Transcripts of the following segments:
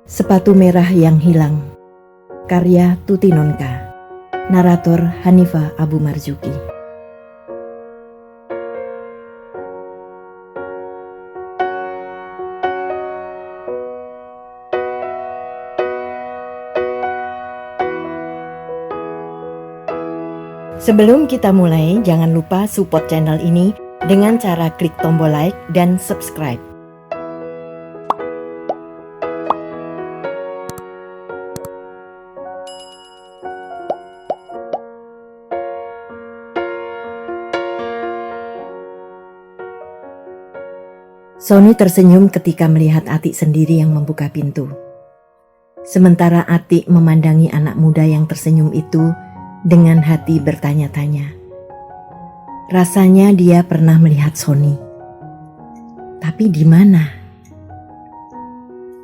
Sepatu Merah yang Hilang, karya Tuti Nonka, narator Hanifah Abu Marzuki. Sebelum kita mulai, jangan lupa support channel ini dengan cara klik tombol like dan subscribe. Sony tersenyum ketika melihat Atik sendiri yang membuka pintu. Sementara Atik memandangi anak muda yang tersenyum itu dengan hati bertanya-tanya. Rasanya dia pernah melihat Sony. Tapi di mana?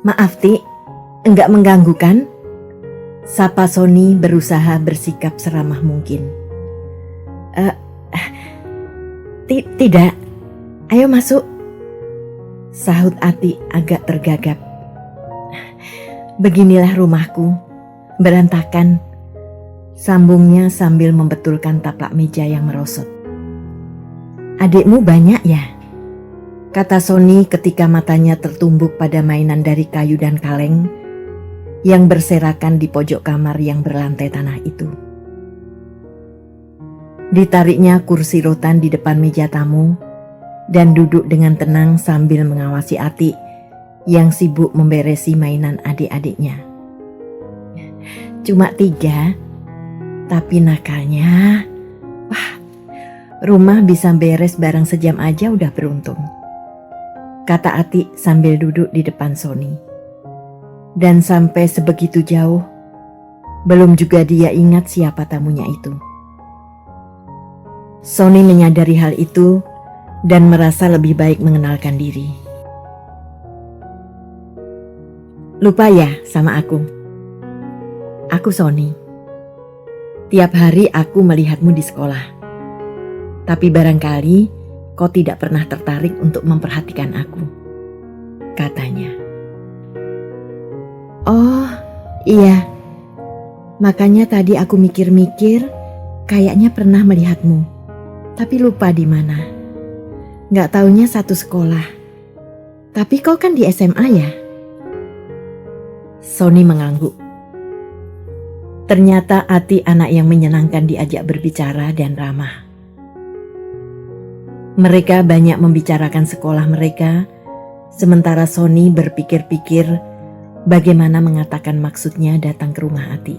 Maaf Tik, enggak mengganggu kan? Sapa Sony berusaha bersikap seramah mungkin. Tidak, ayo masuk. Sahut Atik agak tergagap. Beginilah rumahku, berantakan. Sambungnya sambil membetulkan taplak meja yang merosot. Adikmu banyak ya? Kata Sony ketika matanya tertumbuk pada mainan dari kayu dan kaleng yang berserakan di pojok kamar yang berlantai tanah itu. Ditariknya kursi rotan di depan meja tamu dan duduk dengan tenang sambil mengawasi Atik yang sibuk memberesi mainan adik-adiknya. Cuma 3, tapi nakalnya, wah, rumah bisa beres bareng sejam aja udah beruntung. Kata Atik sambil duduk di depan Sony. Dan sampai sebegitu jauh, belum juga dia ingat siapa tamunya itu. Sony menyadari hal itu dan merasa lebih baik mengenalkan diri. Lupa ya sama aku? Aku Sony. Tiap hari aku melihatmu di sekolah. Tapi barangkali kau tidak pernah tertarik untuk memperhatikan aku, katanya. Oh iya, makanya tadi aku mikir-mikir kayaknya pernah melihatmu, tapi lupa di mana. Gak taunya satu sekolah. Tapi kau kan di SMA ya? Sony mengangguk. Ternyata Atik anak yang menyenangkan diajak berbicara dan ramah. Mereka banyak membicarakan sekolah mereka, sementara Sony berpikir-pikir bagaimana mengatakan maksudnya datang ke rumah Atik.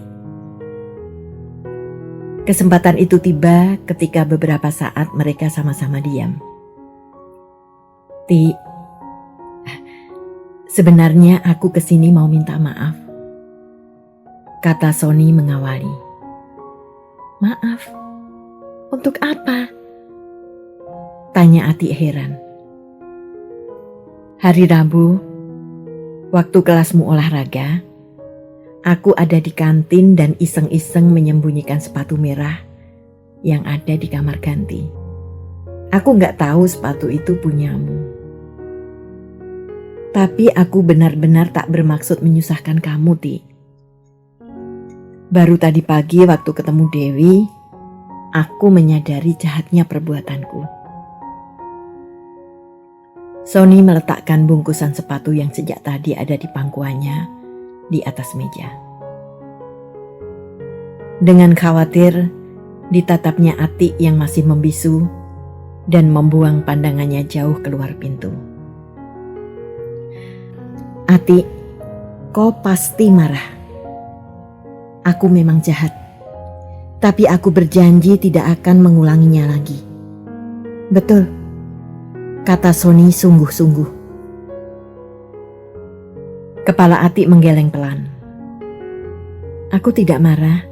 Kesempatan itu tiba ketika beberapa saat mereka sama-sama diam. Tik, sebenarnya aku kesini mau minta maaf, kata Sony mengawali. Maaf? Untuk apa? Tanya Atik heran. Hari Rabu, waktu kelasmu olahraga, aku ada di kantin dan iseng-iseng menyembunyikan sepatu merah yang ada di kamar ganti. Aku gak tahu sepatu itu punyamu. Tapi aku benar-benar tak bermaksud menyusahkan kamu, Tik. Baru tadi pagi waktu ketemu Dewi, aku menyadari jahatnya perbuatanku. Sony meletakkan bungkusan sepatu yang sejak tadi ada di pangkuannya di atas meja. Dengan khawatir, ditatapnya Atik yang masih membisu dan membuang pandangannya jauh keluar pintu. Atik, kau pasti marah. Aku memang jahat, tapi aku berjanji tidak akan mengulanginya lagi. Betul, kata Sony sungguh-sungguh. Kepala Atik menggeleng pelan. Aku tidak marah,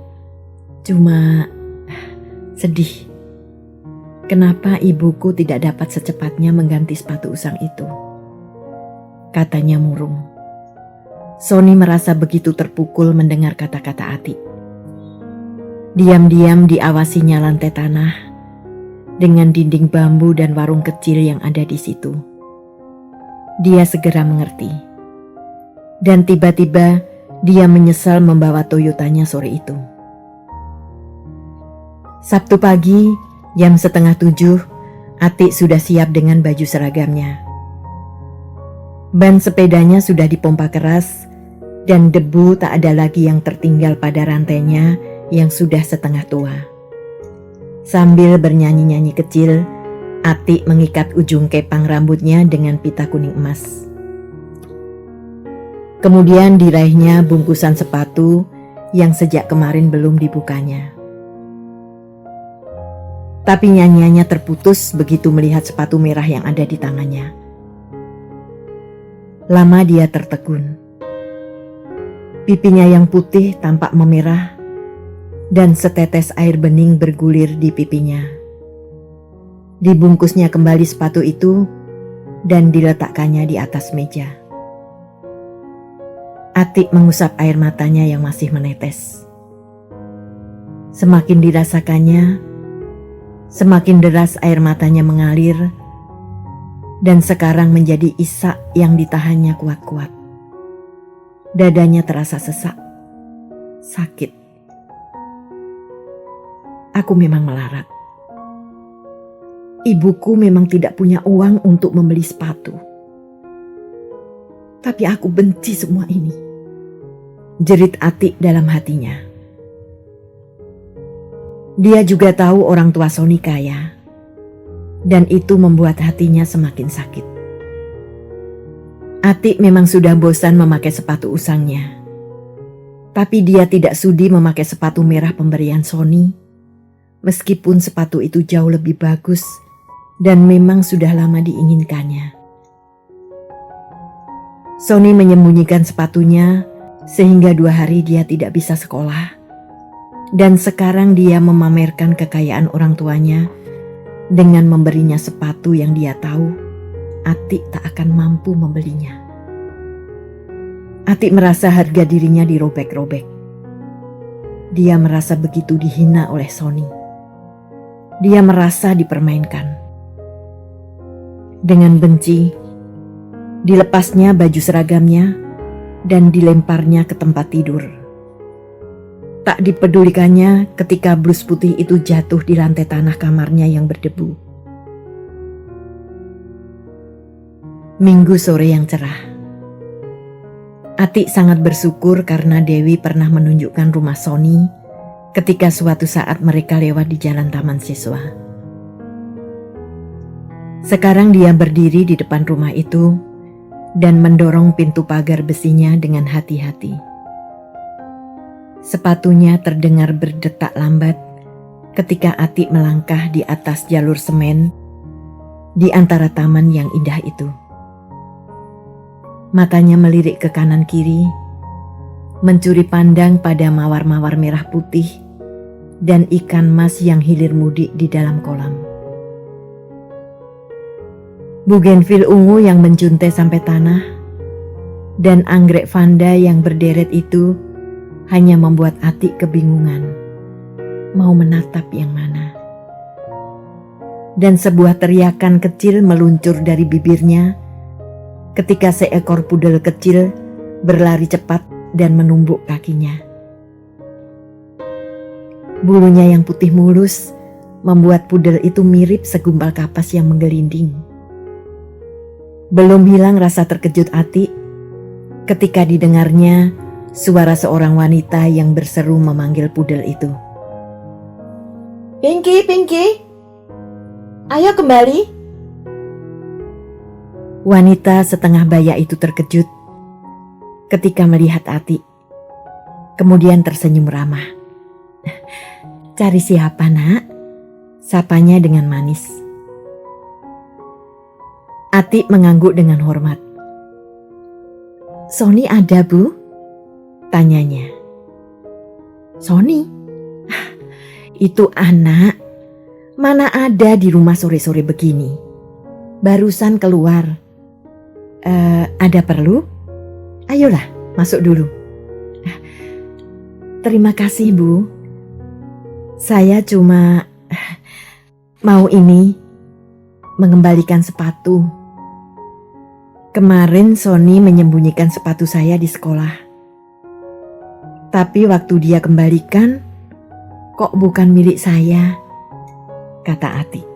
cuma sedih. Kenapa ibuku tidak dapat secepatnya mengganti sepatu usang itu? Katanya murung. Sony merasa begitu terpukul mendengar kata-kata Atik. Diam-diam diawasinya lantai tanah dengan dinding bambu dan warung kecil yang ada di situ. Dia segera mengerti. Dan tiba-tiba dia menyesal membawa Toyotanya sore itu. Sabtu pagi, jam 6:30, Atik sudah siap dengan baju seragamnya. Ban sepedanya sudah dipompa keras dan debu tak ada lagi yang tertinggal pada rantainya yang sudah setengah tua. Sambil bernyanyi-nyanyi kecil, Atik mengikat ujung kepang rambutnya dengan pita kuning emas. Kemudian diraihnya bungkusan sepatu yang sejak kemarin belum dibukanya. Tapi nyanyiannya terputus begitu melihat sepatu merah yang ada di tangannya. Lama dia tertegun. Pipinya yang putih tampak memerah dan setetes air bening bergulir di pipinya. Dibungkusnya kembali sepatu itu dan diletakkannya di atas meja. Atik mengusap air matanya yang masih menetes. Semakin dirasakannya, semakin deras air matanya mengalir dan sekarang menjadi isak yang ditahannya kuat-kuat. Dadanya terasa sesak, sakit. Aku memang melarat. Ibuku memang tidak punya uang untuk membeli sepatu. Tapi aku benci semua ini, jerit Atik dalam hatinya. Dia juga tahu orang tua Sony kaya, dan itu membuat hatinya semakin sakit. Atik memang sudah bosan memakai sepatu usangnya, tapi dia tidak sudi memakai sepatu merah pemberian Sony, meskipun sepatu itu jauh lebih bagus dan memang sudah lama diinginkannya. Sony menyembunyikan sepatunya sehingga 2 hari dia tidak bisa sekolah. Dan sekarang dia memamerkan kekayaan orang tuanya dengan memberinya sepatu yang dia tahu Atik tak akan mampu membelinya. Atik merasa harga dirinya dirobek-robek. Dia merasa begitu dihina oleh Sony. Dia merasa dipermainkan. Dengan benci, dilepasnya baju seragamnya dan dilemparnya ke tempat tidur. Tak dipedulikannya ketika blus putih itu jatuh di lantai tanah kamarnya yang berdebu. Minggu sore yang cerah. Atik sangat bersyukur karena Dewi pernah menunjukkan rumah Sony ketika suatu saat mereka lewat di jalan taman siswa. Sekarang dia berdiri di depan rumah itu dan mendorong pintu pagar besinya dengan hati-hati. Sepatunya terdengar berdetak lambat ketika Atik melangkah di atas jalur semen di antara taman yang indah itu. Matanya melirik ke kanan kiri, mencuri pandang pada mawar-mawar merah putih dan ikan mas yang hilir mudik di dalam kolam. Bugenvil ungu yang mencuntai sampai tanah dan anggrek vanda yang berderet itu hanya membuat Atik kebingungan mau menatap yang mana. Dan sebuah teriakan kecil meluncur dari bibirnya ketika seekor pudel kecil berlari cepat dan menumbuk kakinya. Bulunya yang putih mulus membuat pudel itu mirip segumpal kapas yang menggelinding. Belum hilang rasa terkejut Atik ketika didengarnya suara seorang wanita yang berseru memanggil pudel itu. "Pinky, Pinky, ayo kembali." Wanita setengah baya itu terkejut ketika melihat Atik, kemudian tersenyum ramah. "Cari siapa, Nak?" sapanya dengan manis. Atik mengangguk dengan hormat. "Sony ada, Bu?" tanyanya. "Sony? Itu anak. Mana ada di rumah sore-sore begini. Barusan keluar. Ada perlu? Ayolah, masuk dulu." "Terima kasih, Bu. Saya cuma mau mengembalikan sepatu." Kemarin Sony menyembunyikan sepatu saya di sekolah. Tapi waktu dia kembalikan, kok bukan milik saya, kata Atik.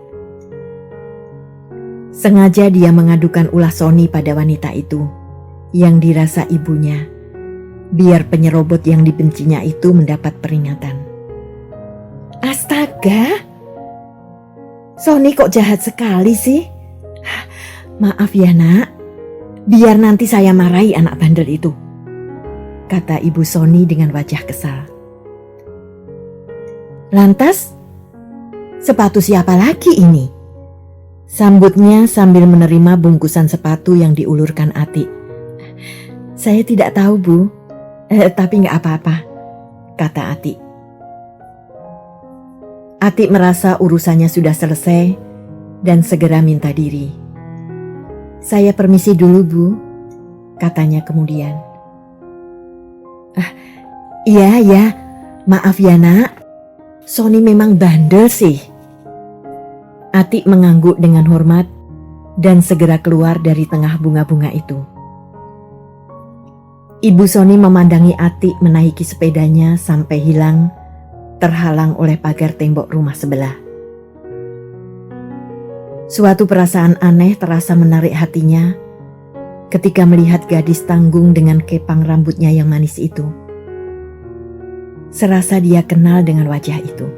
Sengaja dia mengadukan ulah Sony pada wanita itu, yang dirasa ibunya, biar penyerobot yang dibencinya itu mendapat peringatan. Astaga, Sony kok jahat sekali sih? Maaf ya nak, biar nanti saya marahi anak bandel itu, kata ibu Sony dengan wajah kesal. Lantas, sepatu siapa lagi ini? Sambutnya sambil menerima bungkusan sepatu yang diulurkan Atik. Saya tidak tahu bu, tapi gak apa-apa, kata Atik. Atik merasa urusannya sudah selesai dan segera minta diri. Saya permisi dulu bu, katanya kemudian. Iya, maaf ya nak, Sony memang bandel sih. Atik mengangguk dengan hormat dan segera keluar dari tengah bunga-bunga itu. Ibu Sony memandangi Atik menaiki sepedanya sampai hilang, terhalang oleh pagar tembok rumah sebelah. Suatu perasaan aneh terasa menarik hatinya ketika melihat gadis tanggung dengan kepang rambutnya yang manis itu. Serasa dia kenal dengan wajah itu.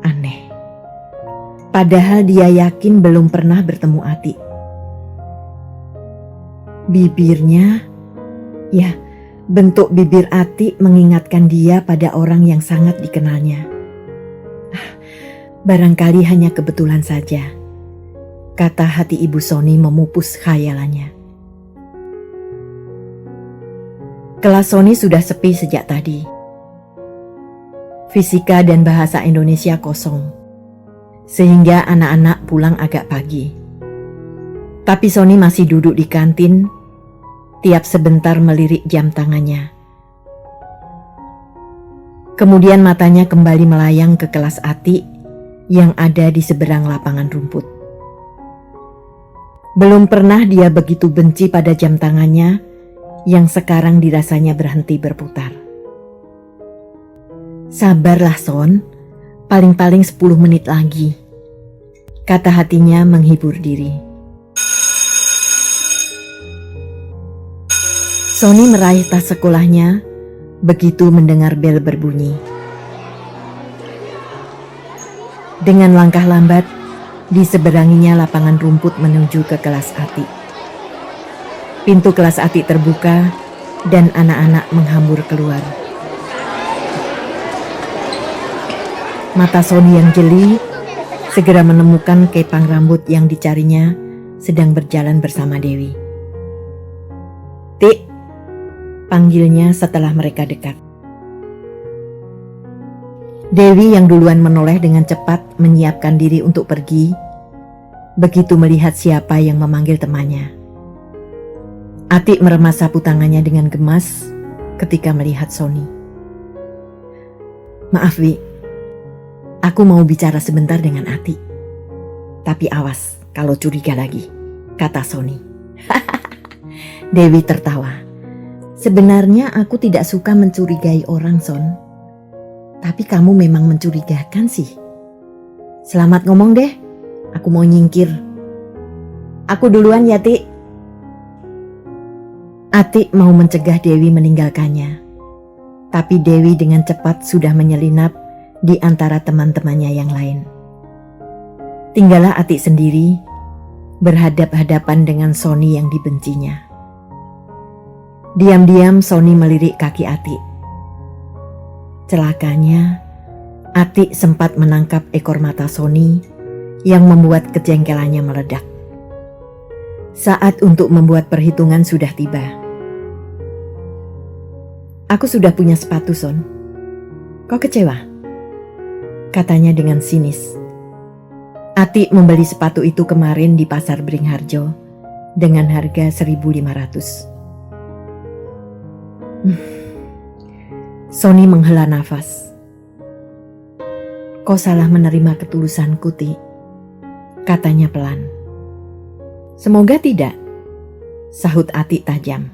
Aneh. Padahal dia yakin belum pernah bertemu Atik. Bibirnya, ya, bentuk bibir Atik mengingatkan dia pada orang yang sangat dikenalnya. Barangkali hanya kebetulan saja, kata hati ibu Sony memupus khayalannya. Kelas Sony sudah sepi sejak tadi. Fisika dan bahasa Indonesia kosong, sehingga anak-anak pulang agak pagi. Tapi Sony masih duduk di kantin, tiap sebentar melirik jam tangannya. Kemudian matanya kembali melayang ke kelas Atik yang ada di seberang lapangan rumput. Belum pernah dia begitu benci pada jam tangannya yang sekarang dirasanya berhenti berputar. Sabarlah Son, paling-paling 10 menit lagi, kata hatinya menghibur diri. Sony meraih tas sekolahnya begitu mendengar bel berbunyi. Dengan langkah lambat, diseberanginya lapangan rumput menuju ke kelas Atik. Pintu kelas Atik terbuka dan anak-anak menghambur keluar. Mata Sony yang jeli segera menemukan kepang rambut yang dicarinya sedang berjalan bersama Dewi. Tik, panggilnya setelah mereka dekat. Dewi yang duluan menoleh dengan cepat menyiapkan diri untuk pergi, begitu melihat siapa yang memanggil temannya. Atik meremas sapu tangannya dengan gemas ketika melihat Sony. Maaf Wi, aku mau bicara sebentar dengan Atik. Tapi awas kalau curiga lagi, kata Sony. Dewi tertawa. Sebenarnya aku tidak suka mencurigai orang Son. Tapi kamu memang mencurigakan sih. Selamat ngomong deh, aku mau nyingkir. Aku duluan ya, Tik. Atik mau mencegah Dewi meninggalkannya. Tapi Dewi dengan cepat sudah menyelinap di antara teman-temannya yang lain. Tinggallah Atik sendiri, berhadap-hadapan dengan Sony yang dibencinya. Diam-diam Sony melirik kaki Atik. Celakanya, Atik sempat menangkap ekor mata Sony yang membuat kejengkelannya meledak. Saat untuk membuat perhitungan sudah tiba. Aku sudah punya sepatu, Son. Kau kecewa? Katanya dengan sinis. Atik membeli sepatu itu kemarin di pasar Beringharjo dengan harga 1.500. Sony menghela nafas. Kau salah menerima ketulusanku, Tik, katanya pelan. Semoga tidak, sahut Atik tajam.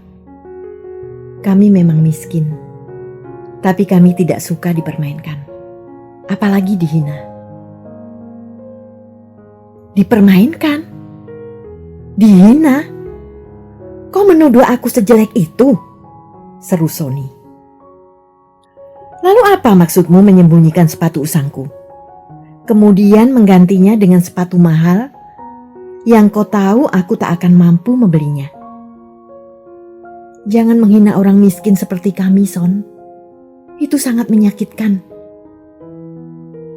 Kami memang miskin, tapi kami tidak suka dipermainkan, apalagi dihina. Dipermainkan? Dihina? Kau menuduh aku sejelek itu? Seru Sony. Lalu apa maksudmu menyembunyikan sepatu usangku? Kemudian menggantinya dengan sepatu mahal yang kau tahu aku tak akan mampu membelinya. Jangan menghina orang miskin seperti kami, Son. Itu sangat menyakitkan.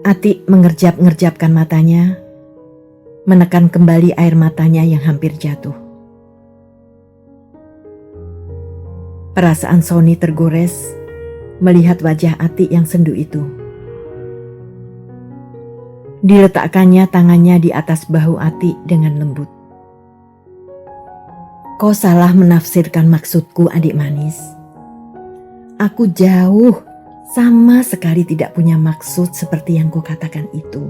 Atik mengerjap-ngerjapkan matanya, menekan kembali air matanya yang hampir jatuh. Perasaan Sony tergores melihat wajah Atik yang sendu itu. Diletakkannya tangannya di atas bahu Atik dengan lembut. Kau salah menafsirkan maksudku, adik manis. Aku jauh, sama sekali tidak punya maksud seperti yang kau katakan itu.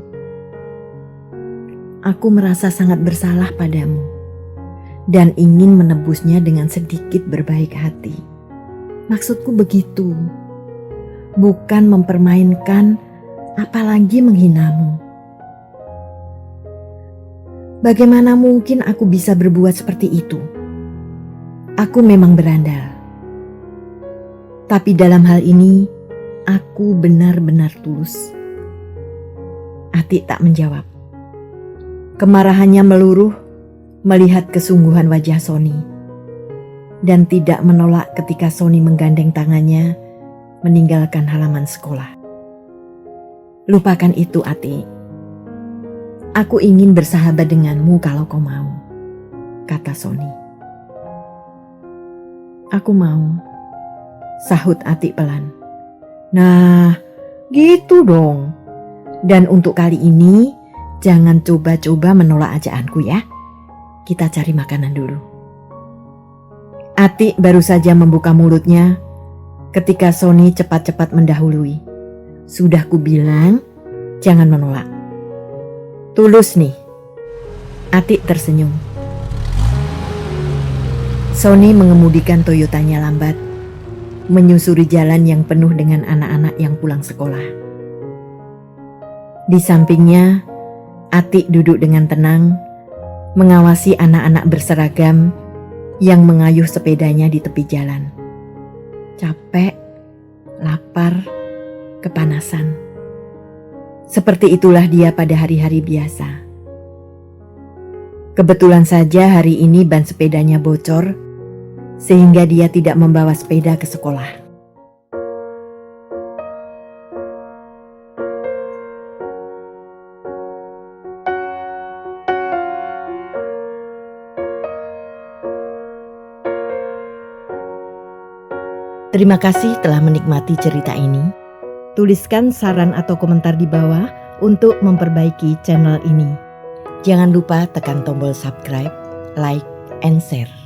Aku merasa sangat bersalah padamu dan ingin menebusnya dengan sedikit berbaik hati. Maksudku begitu, bukan mempermainkan apalagi menghinamu. Bagaimana mungkin aku bisa berbuat seperti itu? Aku memang berandal. Tapi dalam hal ini, aku benar-benar tulus. Atik tak menjawab. Kemarahannya meluruh melihat kesungguhan wajah Sony. Dan tidak menolak ketika Sony menggandeng tangannya meninggalkan halaman sekolah. Lupakan itu, Atik. Aku ingin bersahabat denganmu kalau kau mau, kata Sony. Aku mau, sahut Atik pelan. Nah, gitu dong. Dan untuk kali ini, jangan coba-coba menolak ajakanku ya. Kita cari makanan dulu. Atik baru saja membuka mulutnya ketika Sony cepat-cepat mendahului. Sudah kubilang, jangan menolak. Tulus nih. Atik tersenyum. Sony mengemudikan Toyotanya lambat, menyusuri jalan yang penuh dengan anak-anak yang pulang sekolah. Di sampingnya, Atik duduk dengan tenang, mengawasi anak-anak berseragam yang mengayuh sepedanya di tepi jalan. Capek, lapar, kepanasan. Seperti itulah dia pada hari-hari biasa. Kebetulan saja hari ini ban sepedanya bocor, sehingga dia tidak membawa sepeda ke sekolah. Terima kasih telah menikmati cerita ini. Tuliskan saran atau komentar di bawah untuk memperbaiki channel ini. Jangan lupa tekan tombol subscribe, like, and share.